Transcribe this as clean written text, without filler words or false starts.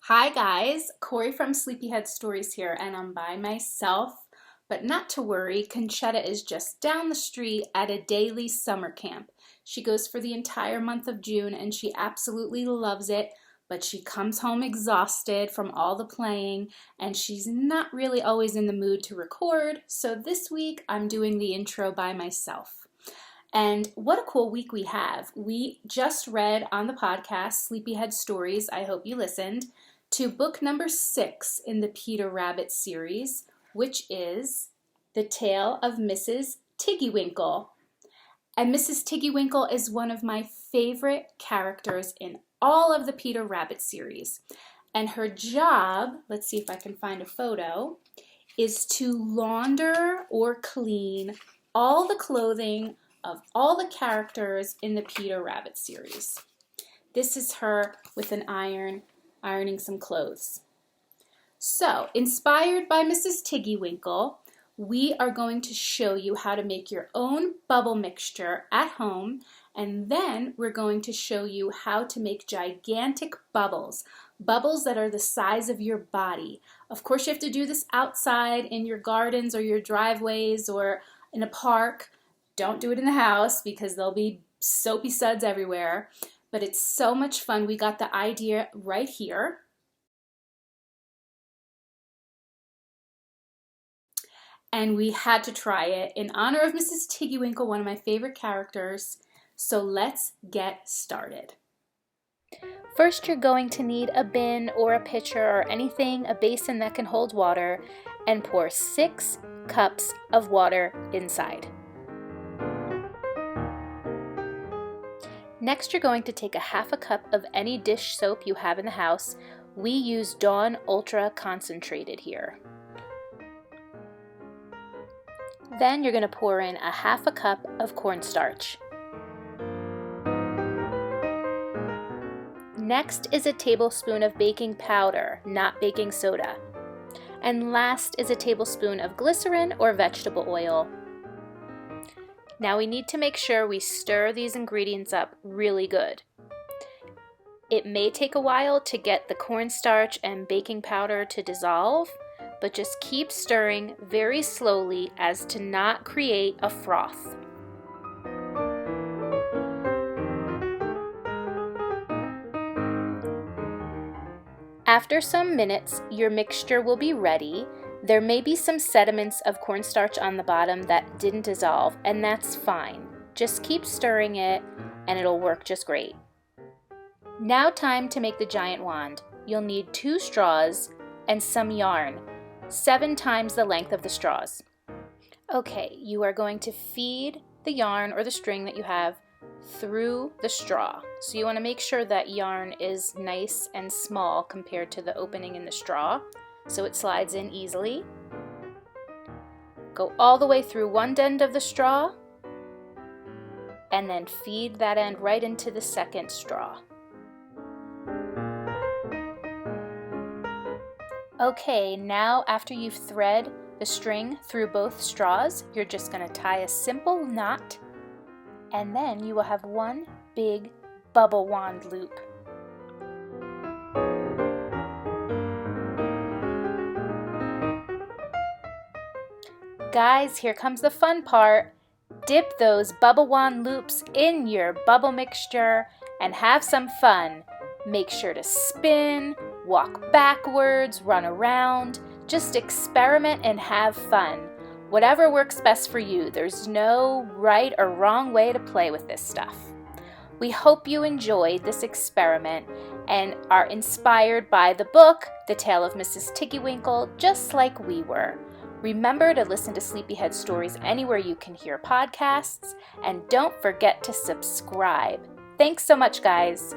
Hi guys, Corey from Sleepyhead Stories here, and I'm by myself, but not to worry, Conchetta is just down the street at a daily summer camp. She goes for the entire month of June and she absolutely loves it, but she comes home exhausted from all the playing and she's not really always in the mood to record, so this week I'm doing the intro by myself. And what a cool week we have. We just read on the podcast Sleepyhead Stories, I hope you listened, to book number 6 in the Peter Rabbit series, which is The Tale of Mrs. Tiggy-Winkle. And Mrs. Tiggy-Winkle is one of my favorite characters in all of the Peter Rabbit series. And her job, let's see if I can find a photo, is to launder or clean all the clothing of all the characters in the Peter Rabbit series. This is her with an iron, ironing some clothes. So, inspired by Mrs. Tiggy-Winkle, we are going to show you how to make your own bubble mixture at home, and then we're going to show you how to make gigantic bubbles that are the size of your body. Of course, you have to do this outside in your gardens or your driveways or in a park. Don't do it in the house because there'll be soapy suds everywhere. But it's so much fun. We got the idea right here. And we had to try it in honor of Mrs. Tiggy-Winkle, one of my favorite characters. So let's get started. First, you're going to need a bin or a pitcher or anything, a basin that can hold water, and pour 6 cups of water inside. Next, you're going to take a half a cup of any dish soap you have in the house. We use Dawn Ultra Concentrated here. Then you're going to pour in a half a cup of cornstarch. Next is a tablespoon of baking powder, not baking soda. And last is a tablespoon of glycerin or vegetable oil. Now we need to make sure we stir these ingredients up really good. It may take a while to get the cornstarch and baking powder to dissolve, but just keep stirring very slowly as to not create a froth. After some minutes, your mixture will be ready. There may be some sediments of cornstarch on the bottom that didn't dissolve, and that's fine. Just keep stirring it, and it'll work just great. Now time to make the giant wand. You'll need 2 straws and some yarn, 7 times the length of the straws. Okay, you are going to feed the yarn or the string that you have through the straw. So you want to make sure that yarn is nice and small compared to the opening in the straw, so it slides in easily. Go all the way through one end of the straw, and then feed that end right into the second straw. Okay, now after you've thread the string through both straws, you're just going to tie a simple knot, and then you will have one big bubble wand loop. Guys, here comes the fun part. Dip those bubble wand loops in your bubble mixture and have some fun. Make sure to spin, walk backwards, run around. Just experiment and have fun. Whatever works best for you. There's no right or wrong way to play with this stuff. We hope you enjoyed this experiment and are inspired by the book, The Tale of Mrs. Tiggy-Winkle, just like we were. Remember to listen to Sleepyhead Stories anywhere you can hear podcasts, and don't forget to subscribe. Thanks so much, guys.